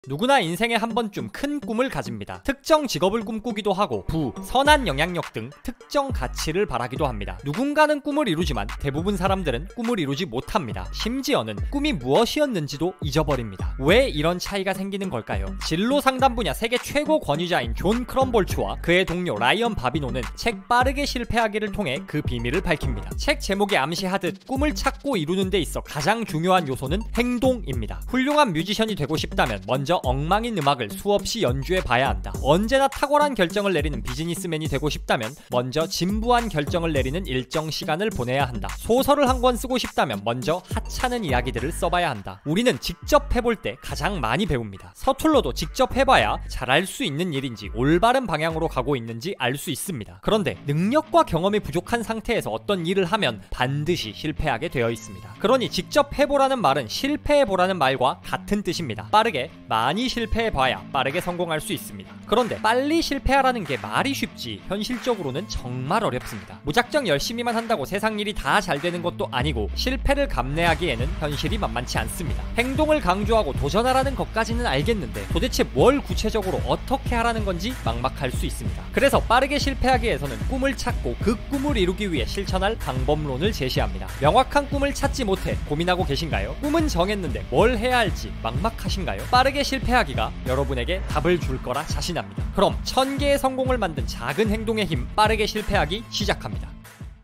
누구나 인생에 한 번쯤 큰 꿈을 가집니다. 특정 직업을 꿈꾸기도 하고 선한 영향력 등 특정 가치를 바라기도 합니다. 누군가는 꿈을 이루지만 대부분 사람들은 꿈을 이루지 못합니다. 심지어는 꿈이 무엇이었는지도 잊어버립니다. 왜 이런 차이가 생기는 걸까요? 진로 상담 분야 세계 최고 권위자인 존 크럼볼츠와 그의 동료 라이언 바비노는 책 빠르게 실패하기를 통해 그 비밀을 밝힙니다. 책 제목에 암시하듯 꿈을 찾고 이루는 데 있어 가장 중요한 요소는 행동입니다. 훌륭한 뮤지션이 되고 싶다면 먼저 엉망인 음악을 수없이 연주해 봐야 한다. 언제나 탁월한 결정을 내리는 비즈니스맨이 되고 싶다면 먼저 진부한 결정을 내리는 일정 시간을 보내야 한다. 소설을 한 권 쓰고 싶다면 먼저 하찮은 이야기들을 써봐야 한다. 우리는 직접 해볼 때 가장 많이 배웁니다. 서툴러도 직접 해봐야 잘할 수 있는 일인지 올바른 방향으로 가고 있는지 알 수 있습니다. 그런데 능력과 경험이 부족한 상태에서 어떤 일을 하면 반드시 실패하게 되어 있습니다. 그러니 직접 해보라는 말은 실패해보라는 말과 같은 뜻입니다. 빠르게 많이 실패해봐야 빠르게 성공할 수 있습니다. 그런데 빨리 실패하라는 게 말이 쉽지 현실적으로는 정말 어렵습니다. 무작정 열심히만 한다고 세상 일이 다 잘 되는 것도 아니고 실패를 감내하기에는 현실이 만만치 않습니다. 행동을 강조하고 도전하라는 것까지는 알겠는데 도대체 뭘 구체적으로 어떻게 하라는 건지 막막할 수 있습니다. 그래서 빠르게 실패하기 위해서는 꿈을 찾고 그 꿈을 이루기 위해 실천할 방법론을 제시합니다. 명확한 꿈을 찾지 못해 고민하고 계신가요? 꿈은 정했는데 뭘 해야 할지 막막하신가요? 빠르게 실패하기가 여러분에게 답을 줄 거라 자신합니다. 그럼 1000개의 성공을 만든 작은 행동의 힘, 빠르게 실패하기 시작합니다.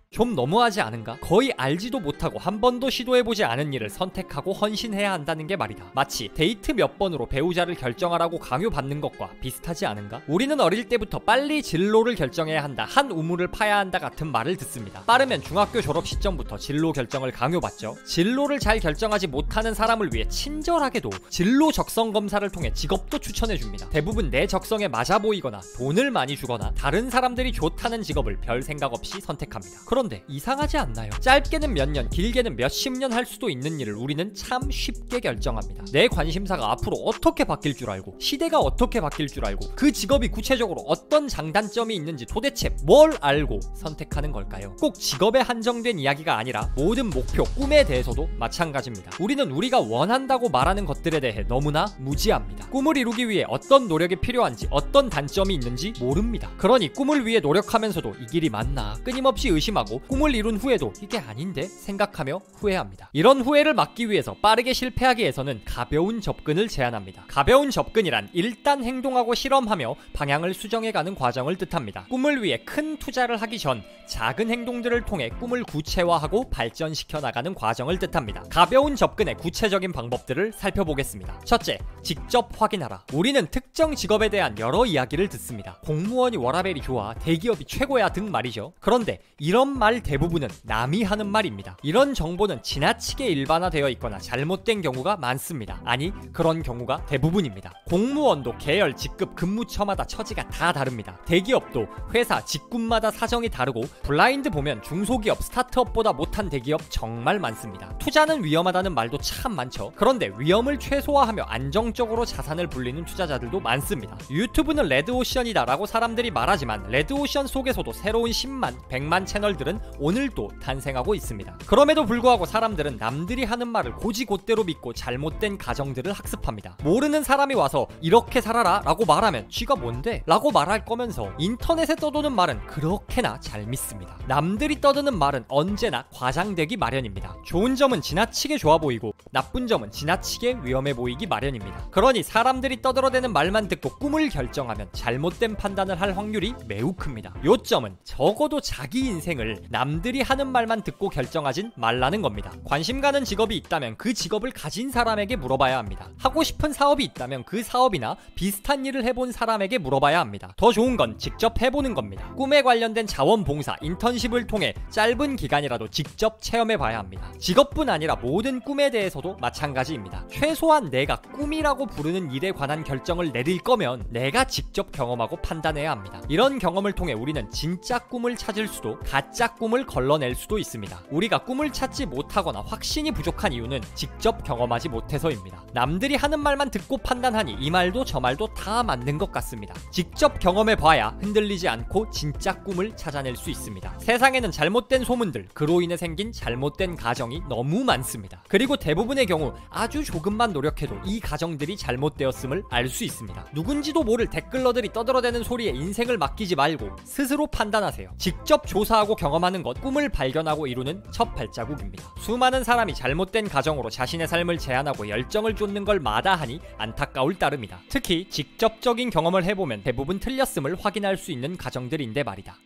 좀 너무하지 않은가? 거의 알지도 못하고 한 번도 시도해보지 않은 일을 선택하고 헌신해야 한다는 게 말이다. 마치 데이트 몇 번으로 배우자를 결정하라고 강요받는 것과 비슷하지 않은가? 우리는 어릴 때부터 빨리 진로를 결정해야 한다, 한 우물을 파야 한다 같은 말을 듣습니다. 빠르면 중학교 졸업 시점부터 진로 결정을 강요받죠. 진로를 잘 결정하지 못하는 사람을 위해 친절하게도 진로 적성 검사를 통해 직업도 추천해줍니다. 대부분 내 적성에 맞아 보이거나 돈을 많이 주거나 다른 사람들이 좋다는 직업을 별 생각 없이 선택합니다. 그런데 이상하지 않나요? 짧게는 몇 년, 길게는 몇십 년 할 수도 있는 일을 우리는 참 쉽게 결정합니다. 내 관심사가 앞으로 어떻게 바뀔 줄 알고, 시대가 어떻게 바뀔 줄 알고, 그 직업이 구체적으로 어떤 장단점이 있는지 도대체 뭘 알고 선택하는 걸까요? 꼭 직업에 한정된 이야기가 아니라 모든 목표, 꿈에 대해서도 마찬가지입니다. 우리는 우리가 원한다고 말하는 것들에 대해 너무나 무지합니다. 꿈을 이루기 위해 어떤 노력이 필요한지, 어떤 단점이 있는지 모릅니다. 그러니 꿈을 위해 노력하면서도 이 길이 맞나 끊임없이 의심하고 꿈을 이룬 후에도 이게 아닌데 생각하며 후회합니다. 이런 후회를 막기 위해서 빠르게 실패하기 위해서는 가벼운 접근을 제안합니다. 가벼운 접근이란 일단 행동하고 실험하며 방향을 수정해가는 과정을 뜻합니다. 꿈을 위해 큰 투자를 하기 전 작은 행동들을 통해 꿈을 구체화하고 발전시켜 나가는 과정을 뜻합니다. 가벼운 접근의 구체적인 방법들을 살펴보겠습니다. 첫째, 직접 확인하라. 우리는 특정 직업에 대한 여러 이야기를 듣습니다. 공무원이 워라밸이 좋아, 대기업이 최고야 등 말이죠. 그런데 이런 말 대부분은 남이 하는 말입니다. 이런 정보는 지나치게 일반화되어 있거나 잘못된 경우가 많습니다. 아니, 그런 경우가 대부분입니다. 공무원도 계열, 직급, 근무처마다 처지가 다 다릅니다. 대기업도 회사, 직군마다 사정이 다르고 블라인드 보면 중소기업, 스타트업보다 못한 대기업 정말 많습니다. 투자는 위험하다는 말도 참 많죠. 그런데 위험을 최소화하며 안정적으로 자산을 불리는 투자자들도 많습니다. 유튜브는 레드오션이다 라고 사람들이 말하지만 레드오션 속에서도 새로운 10만, 100만 채널들은 오늘도 탄생하고 있습니다. 그럼에도 불구하고 사람들은 남들이 하는 말을 고지곧대로 믿고 잘못된 가정들을 학습합니다. 모르는 사람이 와서 이렇게 살아라 라고 말하면 쥐가 뭔데? 라고 말할 거면서 인터넷에 떠도는 말은 그렇게나 잘 믿습니다. 남들이 떠드는 말은 언제나 과장되기 마련입니다. 좋은 점은 지나치게 좋아 보이고 나쁜 점은 지나치게 위험해 보이기 마련입니다. 그러니 사람들이 떠들어대는 말만 듣고 꿈을 결정하면 잘못된 판단을 할 확률이 매우 큽니다. 요점은 적어도 자기 인생을 남들이 하는 말만 듣고 결정하진 말라는 겁니다. 관심 가는 직업이 있다면 그 직업을 가진 사람에게 물어봐야 합니다. 하고 싶은 사업이 있다면 그 사업이나 비슷한 일을 해본 사람에게 물어봐야 합니다. 더 좋은 건 직접 해보는 겁니다. 꿈에 관련된 자원봉사, 인턴십을 통해 짧은 기간이라도 직접 체험해봐야 합니다. 직업뿐 아니라 모든 꿈에 대해서도 마찬가지입니다. 최소한 내가 꿈이라고 부르는 일에 관한 결정을 내릴 거면 내가 직접 경험하고 판단해야 합니다. 이런 경험을 통해 우리는 진짜 꿈을 찾을 수도 가짜 진짜 꿈을 걸러낼 수도 있습니다. 우리가 꿈을 찾지 못하거나 확신이 부족한 이유는 직접 경험하지 못해서입니다. 남들이 하는 말만 듣고 판단하니 이 말도 저 말도 다 맞는 것 같습니다. 직접 경험해봐야 흔들리지 않고 진짜 꿈을 찾아낼 수 있습니다. 세상에는 잘못된 소문들, 그로 인해 생긴 잘못된 가정이 너무 많습니다. 그리고 대부분의 경우 아주 조금만 노력해도 이 가정들이 잘못되었음을 알 수 있습니다. 누군지도 모를 댓글러들이 떠들어대는 소리에 인생을 맡기지 말고 스스로 판단하세요. 직접 조사하고 경험하는 것, 꿈을 발견하고 이루는 첫 발자국입니다. 수많은 사람이 잘못된 가정으로 자신의 삶을 제한하고 열정을 쫓는 걸 마다하니 안타까울 따름이다. 특히 직접적인 경험을 해보면 대부분 틀렸음을 확인할 수 있는 가정들인데 말이다.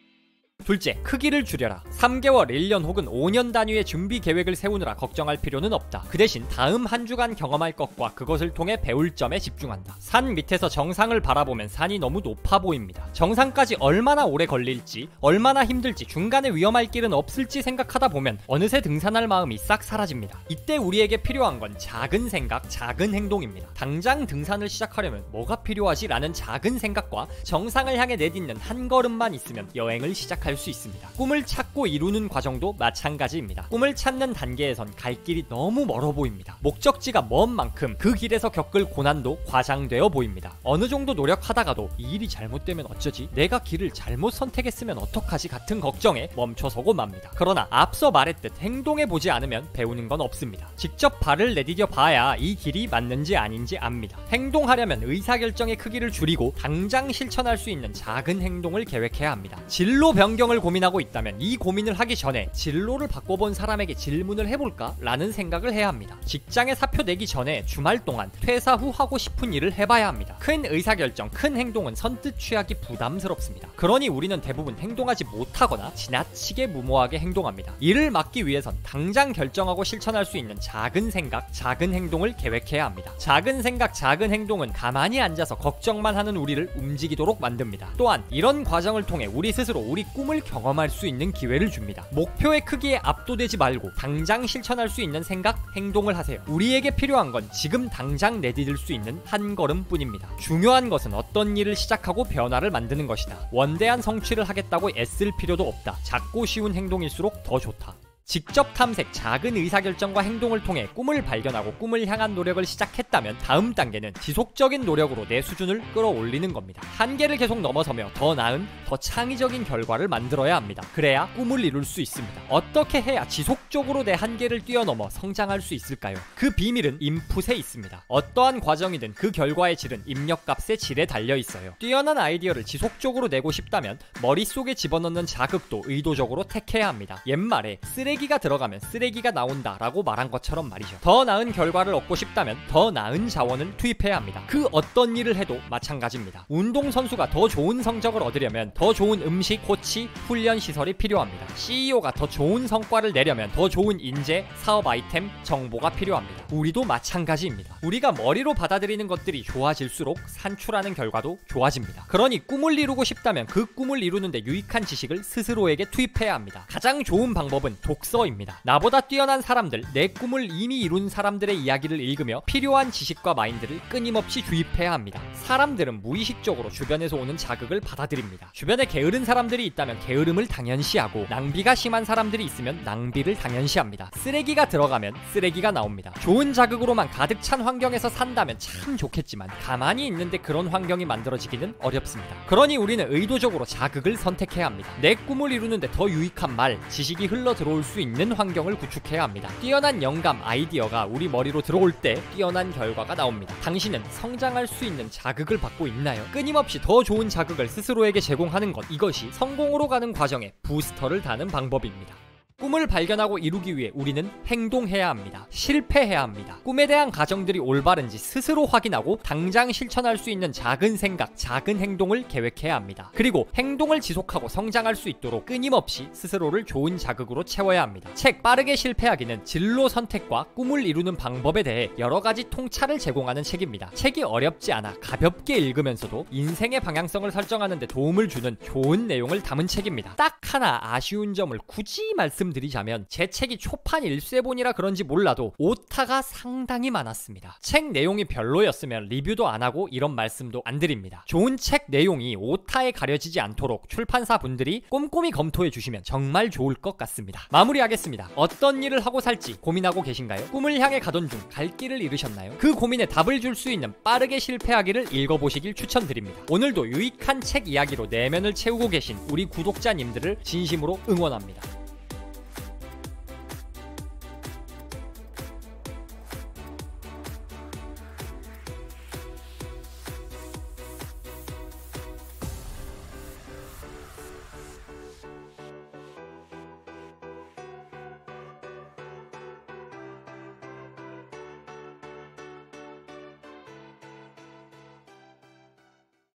둘째, 크기를 줄여라. 3개월, 1년 혹은 5년 단위의 준비 계획을 세우느라 걱정할 필요는 없다. 그 대신 다음 한 주간 경험할 것과 그것을 통해 배울 점에 집중한다. 산 밑에서 정상을 바라보면 산이 너무 높아 보입니다. 정상까지 얼마나 오래 걸릴지, 얼마나 힘들지, 중간에 위험할 길은 없을지 생각하다 보면 어느새 등산할 마음이 싹 사라집니다. 이때 우리에게 필요한 건 작은 생각, 작은 행동입니다. 당장 등산을 시작하려면 뭐가 필요하지? 라는 작은 생각과 정상을 향해 내딛는 한 걸음만 있으면 여행을 시작할 수 있습니다. 꿈을 찾고 이루는 과정도 마찬가지입니다. 꿈을 찾는 단계에선 갈 길이 너무 멀어 보입니다. 목적지가 먼 만큼 그 길에서 겪을 고난도 과장되어 보입니다. 어느 정도 노력하다가도 이 일이 잘못되면 어쩌지? 내가 길을 잘못 선택했으면 어떡하지? 같은 걱정에 멈춰서고 맙니다. 그러나 앞서 말했듯 행동해보지 않으면 배우는 건 없습니다. 직접 발을 내디뎌 봐야 이 길이 맞는지 아닌지 압니다. 행동하려면 의사결정의 크기를 줄이고 당장 실천할 수 있는 작은 행동을 계획해야 합니다. 진로 변경을 고민하고 있다면 이 고민을 하기 전에 진로를 바꿔본 사람에게 질문을 해볼까? 라는 생각을 해야 합니다. 직장에 사표 내기 전에 주말 동안 퇴사 후 하고 싶은 일을 해봐야 합니다. 큰 의사결정, 큰 행동은 선뜻 취하기 부담스럽습니다. 그러니 우리는 대부분 행동하지 못하거나 지나치게 무모하게 행동합니다. 이를 막기 위해선 당장 결정하고 실천할 수 있는 작은 생각, 작은 행동을 계획해야 합니다. 작은 생각, 작은 행동은 가만히 앉아서 걱정만 하는 우리를 움직이도록 만듭니다. 또한 이런 과정을 통해 우리 스스로 우리 꿈을 경험할 수 있는 기회를 줍니다. 목표의 크기에 압도되지 말고 당장 실천할 수 있는 생각, 행동을 하세요. 우리에게 필요한 건 지금 당장 내디딜 수 있는 한 걸음뿐입니다. 중요한 것은 어떤 일을 시작하고 변화를 만드는 것이다. 원대한 성취를 하겠다고 애쓸 필요도 없다. 작고 쉬운 행동일수록 더 좋다. 직접 탐색, 작은 의사결정과 행동을 통해 꿈을 발견하고 꿈을 향한 노력을 시작했다면 다음 단계는 지속적인 노력으로 내 수준을 끌어올리는 겁니다. 한계를 계속 넘어서며 더 나은, 더 창의적인 결과를 만들어야 합니다. 그래야 꿈을 이룰 수 있습니다. 어떻게 해야 지속적으로 내 한계를 뛰어넘어 성장할 수 있을까요? 그 비밀은 인풋에 있습니다. 어떠한 과정이든 그 결과의 질은 입력값의 질에 달려 있어요. 뛰어난 아이디어를 지속적으로 내고 싶다면 머릿속에 집어넣는 자극도 의도적으로 택해야 합니다. 옛말에 쓰레기가 들어가면 쓰레기가 나온다 라고 말한 것처럼 말이죠. 더 나은 결과를 얻고 싶다면 더 나은 자원을 투입해야 합니다. 그 어떤 일을 해도 마찬가지입니다. 운동선수가 더 좋은 성적을 얻으려면 더 좋은 음식, 코치, 훈련 시설이 필요합니다. CEO가 더 좋은 성과를 내려면 더 좋은 인재, 사업 아이템, 정보가 필요합니다. 우리도 마찬가지입니다. 우리가 머리로 받아들이는 것들이 좋아질수록 산출하는 결과도 좋아집니다. 그러니 꿈을 이루고 싶다면 그 꿈을 이루는데 유익한 지식을 스스로에게 투입해야 합니다. 가장 좋은 방법은 독서입니다. 나보다 뛰어난 사람들, 내 꿈을 이미 이룬 사람들의 이야기를 읽으며 필요한 지식과 마인드를 끊임없이 주입해야 합니다. 사람들은 무의식적으로 주변에서 오는 자극을 받아들입니다. 주변에 게으른 사람들이 있다면 게으름을 당연시하고 낭비가 심한 사람들이 있으면 낭비를 당연시합니다. 쓰레기가 들어가면 쓰레기가 나옵니다. 좋은 자극으로만 가득 찬 환경에서 산다면 참 좋겠지만 가만히 있는데 그런 환경이 만들어지기는 어렵습니다. 그러니 우리는 의도적으로 자극을 선택해야 합니다. 내 꿈을 이루는데 더 유익한 말, 지식이 흘러 들어올 수 있는 환경을 구축해야 합니다. 뛰어난 영감, 아이디어가 우리 머리로 들어올 때 뛰어난 결과가 나옵니다. 당신은 성장할 수 있는 자극을 받고 있나요? 끊임없이 더 좋은 자극을 스스로에게 제공하는 것, 이것이 성공으로 가는 과정에 부스터를 다는 방법입니다. 꿈을 발견하고 이루기 위해 우리는 행동해야 합니다. 실패해야 합니다. 꿈에 대한 가정들이 올바른지 스스로 확인하고 당장 실천할 수 있는 작은 생각, 작은 행동을 계획해야 합니다. 그리고 행동을 지속하고 성장할 수 있도록 끊임없이 스스로를 좋은 자극으로 채워야 합니다. 책 빠르게 실패하기는 진로 선택과 꿈을 이루는 방법에 대해 여러 가지 통찰을 제공하는 책입니다. 책이 어렵지 않아 가볍게 읽으면서도 인생의 방향성을 설정하는 데 도움을 주는 좋은 내용을 담은 책입니다. 딱 하나 아쉬운 점을 굳이 말씀드리면 말씀드리자면 제 책이 초판 일쇄본이라 그런지 몰라도 오타가 상당히 많았습니다. 책 내용이 별로였으면 리뷰도 안 하고 이런 말씀도 안 드립니다. 좋은 책 내용이 오타에 가려지지 않도록 출판사 분들이 꼼꼼히 검토해 주시면 정말 좋을 것 같습니다. 마무리하겠습니다. 어떤 일을 하고 살지 고민하고 계신가요? 꿈을 향해 가던 중 갈 길을 잃으셨나요? 그 고민에 답을 줄 수 있는 빠르게 실패하기를 읽어보시길 추천드립니다. 오늘도 유익한 책 이야기로 내면을 채우고 계신 우리 구독자님들을 진심으로 응원합니다.